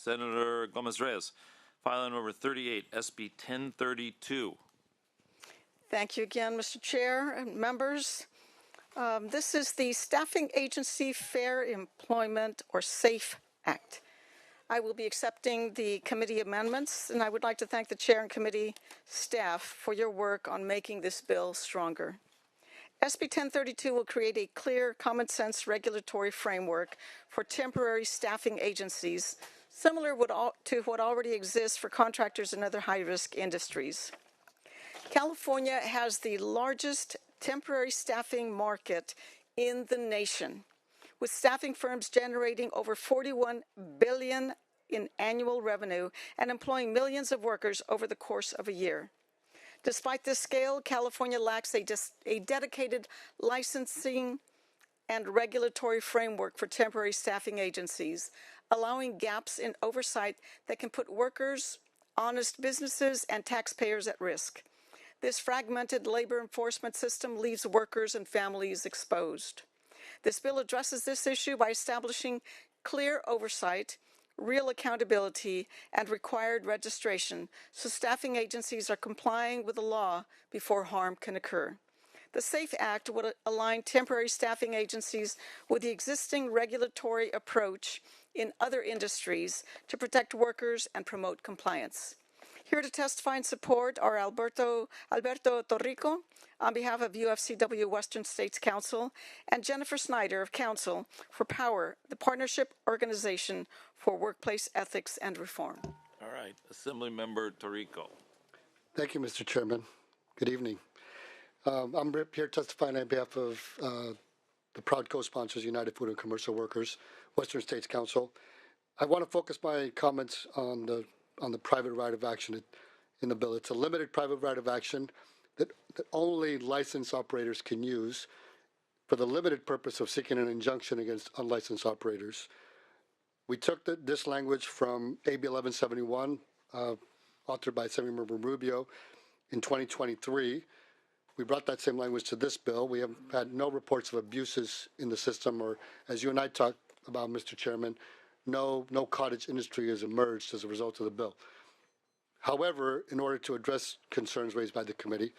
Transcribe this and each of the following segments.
Senator Gomez-Reyes, file number 38, SB 1032. Thank you again, Mr. Chair and members. This is the Staffing Agency Fair Employment, or SAFE Act. I will be accepting the committee amendments, and I would like to thank the chair and committee staff for your work on making this bill stronger. SB 1032 will create a clear, common-sense regulatory framework for temporary staffing agencies, similar to what already exists for contractors in other high-risk industries. California has the largest temporary staffing market in the nation, with staffing firms generating over $41 billion in annual revenue and employing millions of workers over the course of a year. Despite this scale, California lacks a dedicated licensing and regulatory framework for temporary staffing agencies, allowing gaps in oversight that can put workers, honest businesses, and taxpayers at risk. This fragmented labor enforcement system leaves workers and families exposed. This bill addresses this issue by establishing clear oversight, real accountability, and required registration, so staffing agencies are complying with the law before harm can occur. The SAFE Act would align temporary staffing agencies with the existing regulatory approach in other industries to protect workers and promote compliance. Here to testify in support are Alberto Torrico on behalf of UFCW Western States Council and Jennifer Snyder of Council for POWER, the Partnership Organization for Workplace Ethics and Reform. All right, Assemblymember Torrico. Thank you, Mr. Chairman. Good evening. I'm here testifying on behalf of the proud co-sponsors, United Food and Commercial Workers, Western States Council. I want to focus my comments on the private right of action in the bill. It's a limited private right of action that only licensed operators can use for the limited purpose of seeking an injunction against unlicensed operators. We took this language from AB 1171, authored by Assemblymember Rubio in 2023. We brought that same language to this bill. We have had no reports of abuses in the system, or as you and I talked about, Mr. Chairman, no cottage industry has emerged as a result of the bill. However, in order to address concerns raised by the committee,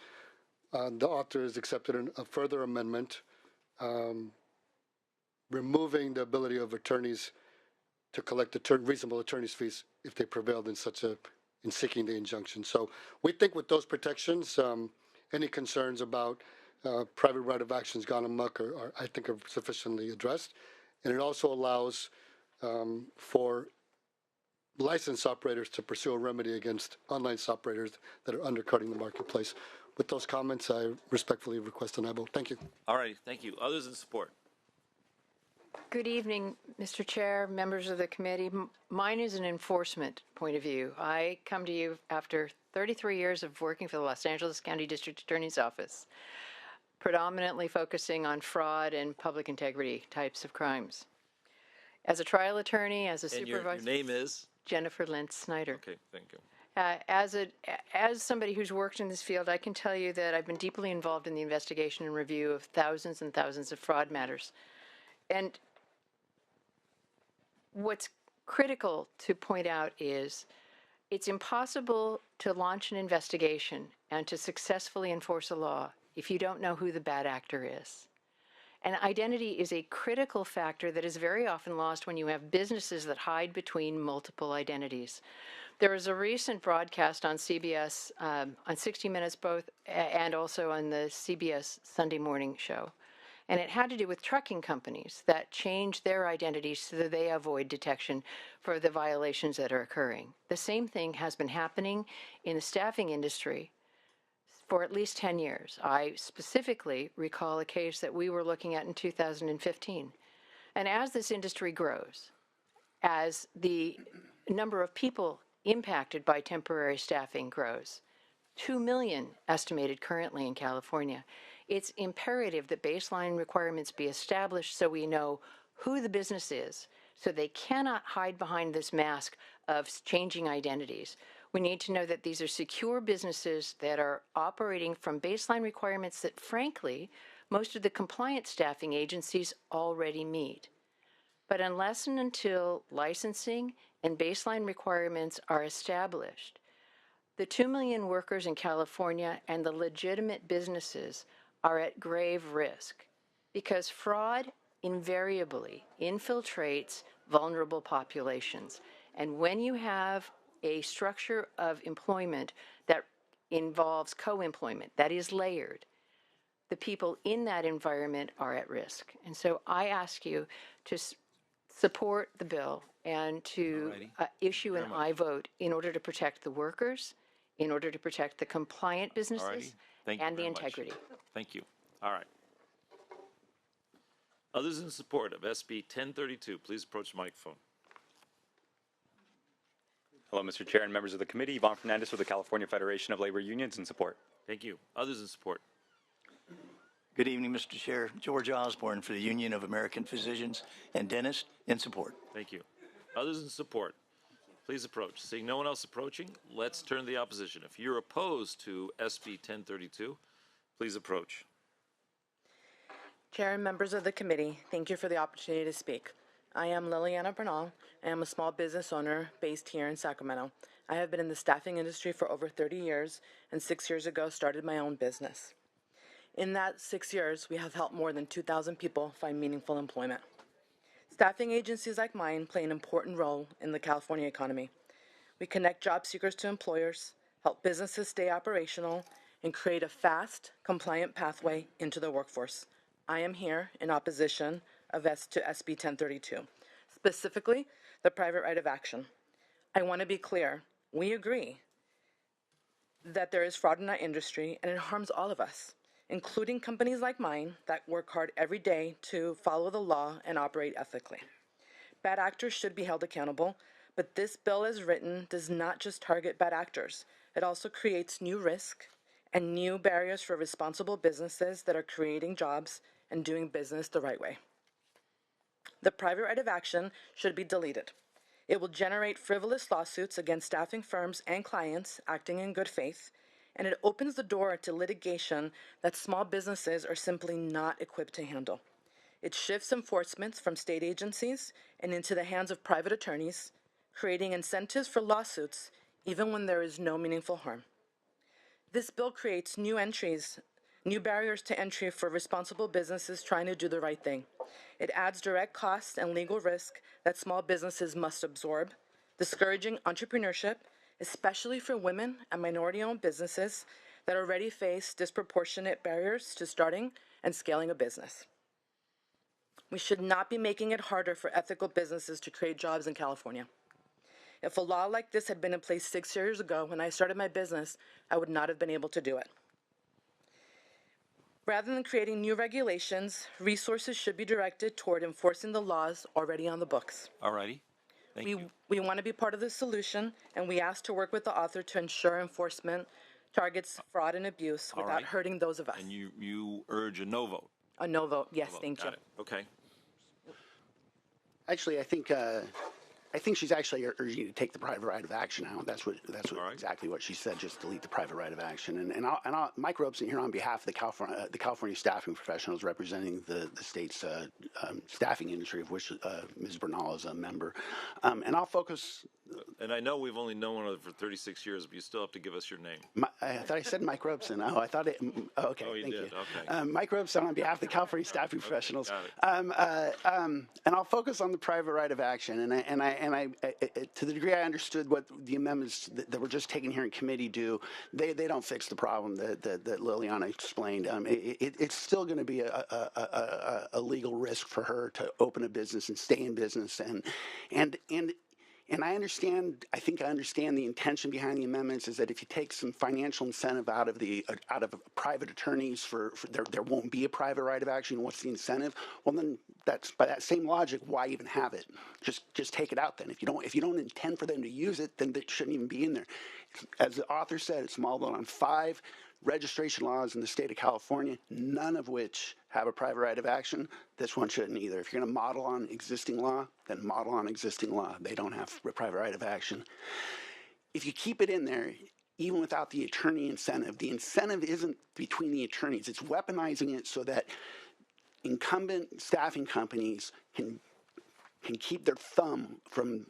the author has accepted a further amendment removing the ability of attorneys to collect reasonable attorney's fees if they prevailed in seeking the injunction. So we think with those protections, any concerns about private right of actions gone amok I think are sufficiently addressed. And it also allows for licensed operators to pursue a remedy against unlicensed operators that are undercutting the marketplace. With those comments, I respectfully request an aye vote. Thank you. All right, thank you. Others in support? Good evening, Mr. Chair, members of the committee. Mine is an enforcement point of view. I come to you after 33 years of working for the Los Angeles County District Attorney's Office, predominantly focusing on fraud and public integrity types of crimes. As a trial attorney, as a supervisor. Your name is? Jennifer Lentz Snyder. Okay, thank you. As somebody who's worked in this field, I can tell you that I've been deeply involved in the investigation and review of thousands and thousands of fraud matters. And what's critical to point out is it's impossible to launch an investigation and to successfully enforce a law if you don't know who the bad actor is. And identity is a critical factor that is very often lost when you have businesses that hide between multiple identities. There was a recent broadcast on CBS, on 60 Minutes both, and also on the CBS Sunday morning show. And it had to do with trucking companies that change their identities so that they avoid detection for the violations that are occurring. The same thing has been happening in the staffing industry for at least 10 years. I specifically recall a case that we were looking at in 2015. And as this industry grows, as the number of people impacted by temporary staffing grows, 2 million estimated currently in California, it's imperative that baseline requirements be established so we know who the business is, so they cannot hide behind this mask of changing identities. We need to know that these are secure businesses that are operating from baseline requirements that, frankly, most of the compliance staffing agencies already meet. But unless and until licensing and baseline requirements are established, the 2 million workers in California and the legitimate businesses are at grave risk because fraud invariably infiltrates vulnerable populations. And when you have a structure of employment that involves co-employment, that is layered, the people in that environment are at risk. And so I ask you to support the bill and to issue an aye vote in order to protect the workers, in order to protect the compliant businesses, and the integrity. Thank you. All right. Others in support of SB 1032, please approach the microphone. Hello, Mr. Chair and members of the committee. Yvonne Fernandez with the California Federation of Labor Unions in support. Thank you. Others in support. Good evening, Mr. Chair. George Osborne for the Union of American Physicians and Dentists in support. Thank you. Others in support, please approach. Seeing no one else approaching, let's turn to the opposition. If you're opposed to SB 1032, please approach. Chair and members of the committee, thank you for the opportunity to speak. I am Liliana Bernal. I am a small business owner based here in Sacramento. I have been in the staffing industry for over 30 years and 6 years ago started my own business. In that 6 years, we have helped more than 2,000 people find meaningful employment. Staffing agencies like mine play an important role in the California economy. We connect job seekers to employers, help businesses stay operational, and create a fast, compliant pathway into the workforce. I am here in opposition to SB 1032, specifically the private right of action. I want to be clear. We agree that there is fraud in our industry and it harms all of us, including companies like mine that work hard every day to follow the law and operate ethically. Bad actors should be held accountable, but this bill as written does not just target bad actors. It also creates new risk and new barriers for responsible businesses that are creating jobs and doing business the right way. The private right of action should be deleted. It will generate frivolous lawsuits against staffing firms and clients acting in good faith, and it opens the door to litigation that small businesses are simply not equipped to handle. It shifts enforcement from state agencies and into the hands of private attorneys, creating incentives for lawsuits even when there is no meaningful harm. This bill creates new barriers to entry for responsible businesses trying to do the right thing. It adds direct costs and legal risk that small businesses must absorb, discouraging entrepreneurship, especially for women and minority-owned businesses that already face disproportionate barriers to starting and scaling a business. We should not be making it harder for ethical businesses to create jobs in California. If a law like this had been in place 6 years ago when I started my business, I would not have been able to do it. Rather than creating new regulations, resources should be directed toward enforcing the laws already on the books. All righty. Thank you. We want to be part of the solution, and we ask to work with the author to ensure enforcement targets fraud and abuse without hurting those of us. And you urge a no vote? A no vote, yes, thank you. Got it. Okay. Actually, I think she's actually urging you to take the private right of action out. That's exactly what she said. Just delete the private right of action. And I'll Mike Robeson here on behalf of the California staffing professionals representing the state's staffing industry, of which Ms. Bernal is a member. And I'll focus. And I know we've only known one another for 36 years, but you still have to give us your name. I thought I said Mike Robeson. Oh, I thought it. Okay, oh, you thank did. you. Okay. Mike Robeson on behalf of the California staffing professionals. Got it. And I'll focus on the private right of action. And I to the degree I understood what the amendments that were just taken here in committee do, they don't fix the problem that Liliana explained. It's still going to be a legal risk for her to open a business and stay in business. And I understand. I think I understand the intention behind the amendments is that if you take some financial incentive out of private attorneys for there won't be a private right of action. What's the incentive? Well, then that's by that same logic. Why even have it? Just take it out then. If you don't intend for them to use it, then it shouldn't even be in there. As the author said, it's modeled on 5 registration laws in the state of California, none of which have a private right of action. This one shouldn't either. If you're going to model on existing law, then model on existing law. They don't have a private right of action. If you keep it in there, even without the attorney incentive, the incentive isn't between the attorneys. It's weaponizing it so that incumbent staffing companies can keep their thumb from,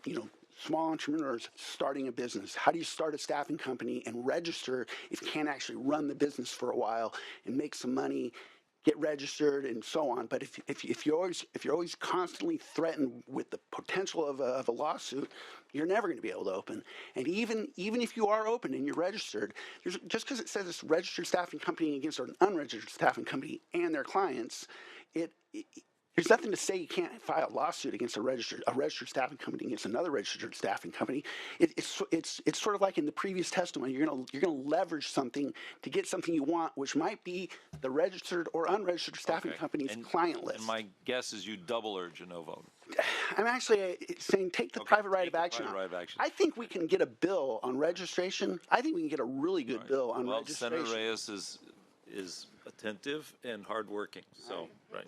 small entrepreneurs starting a business. How do you start a staffing company and register if you can't actually run the business for a while and make some money, get registered and so on? But if you're always constantly threatened with the potential of a lawsuit, you're never going to be able to open. And even if you are open and you're registered, just because it says it's a registered staffing company against an unregistered staffing company and their clients, there's nothing to say you can't file a lawsuit against a registered staffing company against another registered staffing company. It's sort of like in the previous testimony. You're gonna leverage something to get something you want, which might be the registered or unregistered staffing company's client list. And my guess is you double urge a no vote. I'm actually saying take the private right of action. I think we can get a bill on registration. I think we can get a really good bill on registration. Senator Reyes is attentive and hardworking. So right.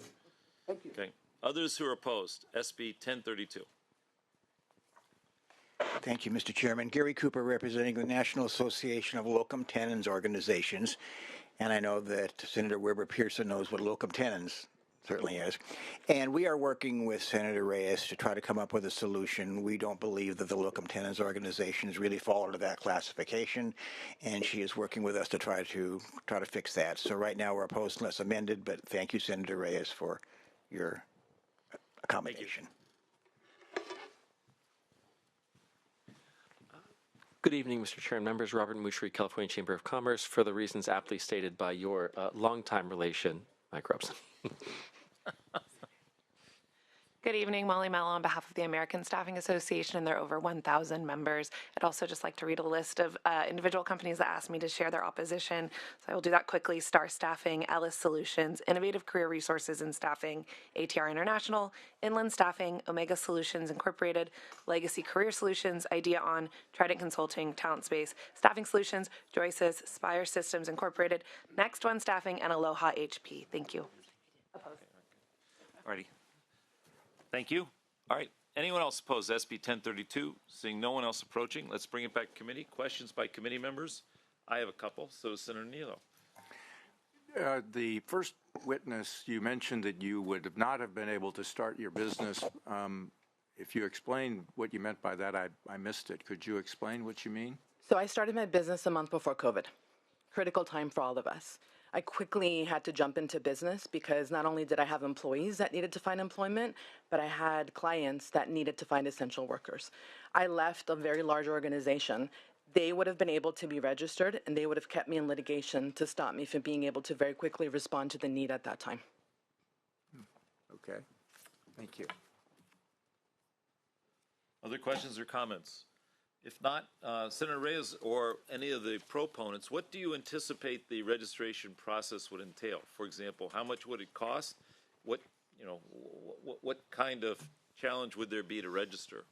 Thank you. Okay. Others who are opposed, SB 1032. Thank you, Mr. Chairman. Gary Cooper, representing the National Association of Locum Tenens Organizations. And I know that Senator Weber Pearson knows what locum tenens certainly is. And we are working with Senator Reyes to try to come up with a solution. We don't believe that the locum tenens organizations really fall into that classification, and she is working with us to try to fix that. So right now we're opposed unless amended, but thank you, Senator Reyes, for your accommodation. Good evening, Mr. Chair and members. Robert Mushri, California Chamber of Commerce, for the reasons aptly stated by your longtime relation, Mike Robson. Good evening, Molly Mello on behalf of the American Staffing Association and their over 1,000 members. I'd also just like to read a list of individual companies that asked me to share their opposition. So I will do that quickly. Star Staffing, Ellis Solutions, Innovative Career Resources in Staffing, ATR International, Inland Staffing, Omega Solutions Incorporated, Legacy Career Solutions, Idea On, Trident Consulting, Talent Space, Staffing Solutions, Joyce's, Spire Systems Incorporated, Next One Staffing, and Aloha HP. Thank you. Opposed. Alrighty. Thank you. All right. Anyone else opposed? SB 1032. Seeing no one else approaching, let's bring it back to committee. Questions by committee members? I have a couple. So Senator Nilo. The first witness, you mentioned that you would not have been able to start your business. If you explain what you meant by that, I missed it. Could you explain what you mean? So I started my business a month before COVID. Critical time for all of us. I quickly had to jump into business because not only did I have employees that needed to find employment, but I had clients that needed to find essential workers. I left a very large organization. They would have been able to be registered, and they would have kept me in litigation to stop me from being able to very quickly respond to the need at that time. Okay. Thank you. Other questions or comments? If not, Senator Reyes or any of the proponents, what do you anticipate the registration process would entail? For example, how much would it cost? What kind of challenge would there be to register?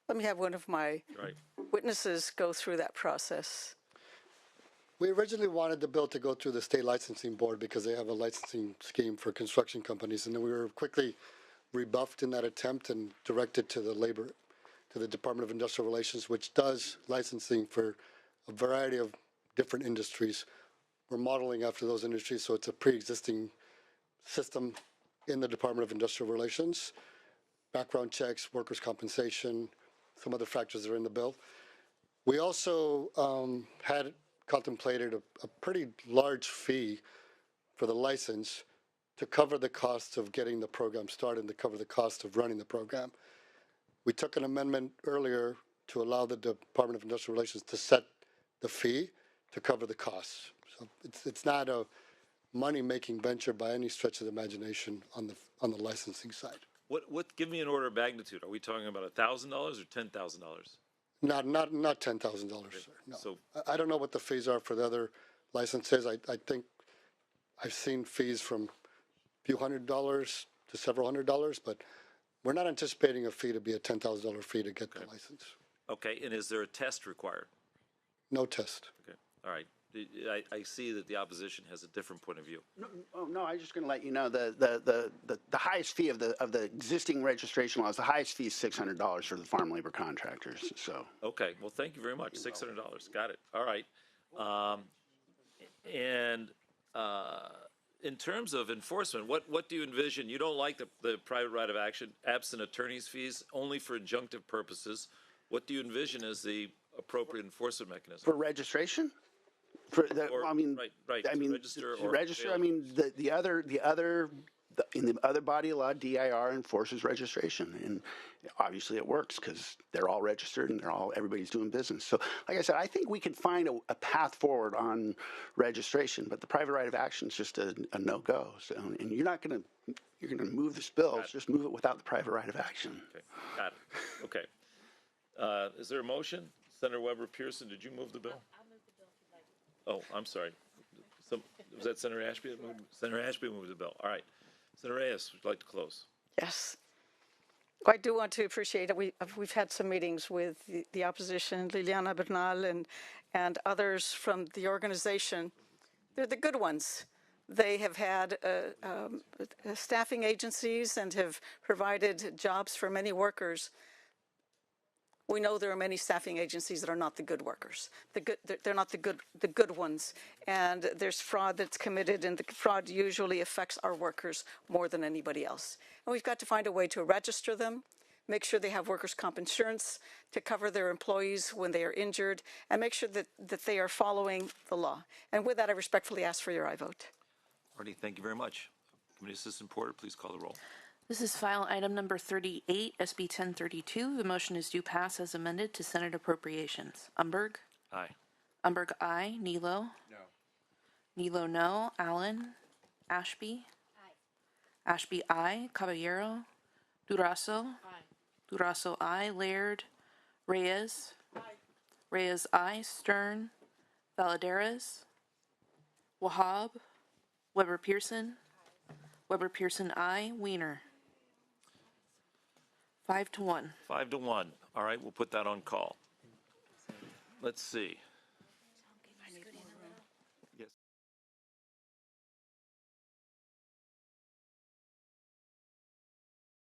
Let me have one of my witnesses go through that process. We originally wanted the bill to go through the state licensing board because they have a licensing scheme for construction companies, and then we were quickly rebuffed in that attempt and directed to the Department of Industrial Relations, which does licensing for a variety of different industries. We're modeling after those industries, so it's a pre-existing system in the Department of Industrial Relations. Background checks, workers' compensation, some other factors are in the bill. We also had contemplated a pretty large fee for the license to cover the cost of getting the program started and to cover the cost of running the program. We took an amendment earlier to allow the Department of Industrial Relations to set the fee to cover the costs. So it's not a money-making venture by any stretch of the imagination on the licensing side. What? Give me an order of magnitude. Are we talking about $1,000 or $10,000? Not $10,000, sir. No. So I don't know what the fees are for the other licenses. I think I've seen fees from a few $100s to several $100s, but we're not anticipating a fee to be a $10,000 fee to get the license. Okay, and is there a test required? No test. Okay, all right. I see that the opposition has a different point of view. No, I was just going to let you know the highest fee of the existing registration laws. The highest fee is $600 for the farm labor contractors. So. Okay, well, thank you very much. $600. Got it. All right. And in terms of enforcement, what do you envision? You don't like the private right of action, absent attorney's fees, only for injunctive purposes. What do you envision as the appropriate enforcement mechanism? For registration? For the, Or- I mean, right, I to mean, register to or register. fail. I mean, in the other body of law, DIR enforces registration, and obviously it works because they're all registered and everybody's doing business. So, like I said, I think we can find a path forward on registration, but the private right of action is just a no-go. So, and you're going to move this bill. Just move it without the private right of action. Okay, got it. Okay. Is there a motion? Senator Weber Pearson, did you move the bill? I'll move the bill if you'd like. Oh, I'm sorry. Was that Senator Ashby that moved? Senator Ashby moved the bill. All right. Senator Reyes, would you like to close? Yes. I do want to appreciate it. We've had some meetings with the opposition, Liliana Bernal and others from the organization. They're the good ones. They have had staffing agencies and have provided jobs for many workers. We know there are many staffing agencies that are not the good workers. They're not the good ones, and there's fraud that's committed, and the fraud usually affects our workers more than anybody else. And we've got to find a way to register them, make sure they have workers' comp insurance to cover their employees when they are injured, and make sure that they are following the law. And with that, I respectfully ask for your aye vote. Artie, thank you very much. Committee Assistant Porter, please call the roll. This is file item number 38, SB 1032. The motion is due pass as amended to Senate Appropriations. Umberg? Aye. Umberg, aye. Nilo? No. Nilo, no. Allen? Ashby? Aye. Ashby, aye. Caballero? Durazo? Aye. Durazo, aye. Laird? Reyes? Aye. Reyes, aye. Stern? Valadares? Wahab? Weber Pearson? Aye. Weber Pearson, aye. Wiener? 5-1. 5-1. All right, we'll put that on call. Let's see.